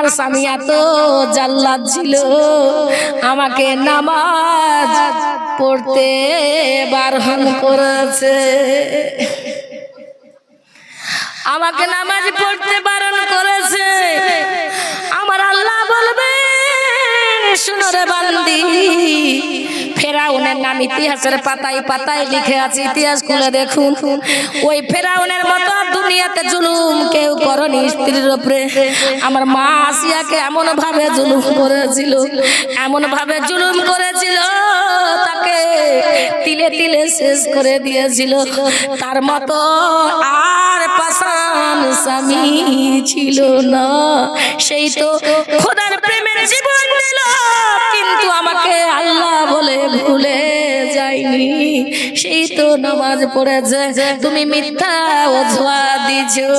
আমার স্বামী এত জাল্লাদ ছিল, আমাকে নামাজ পড়তে বারণ করেছে, আমাকে নামাজ পড়তে বারণ করেছে। আমার আল্লাহ বলবেন, শুনো রে বান্দি, ফেরাউনের নাম ইতিহাসের পাতায় পাতায় লিখে আছে, ইতিহাস খুলে দেখুন। ওই ফেরাউনের মতো দুনিয়াতে জুলুম কেউ করেনি স্ত্রীর উপরে। আমার মা আসিয়াকে এমন ভাবে জুলুম করেছিল, এমন ভাবে জুলুম করেছিল, তাকে তিলে তিলে শেষ করে দিয়েছিল। তার মতো আর পাষাণ স্বামী ছিল না। সেই তো খোদার প্রেমের জীবন দিল, কিন্তু আমাকে আল্লাহ বলে ভুলে যায়নি। সেই তো নামাজ পড়েছে, তুমি মিথ্যা অজুহাত দিছো।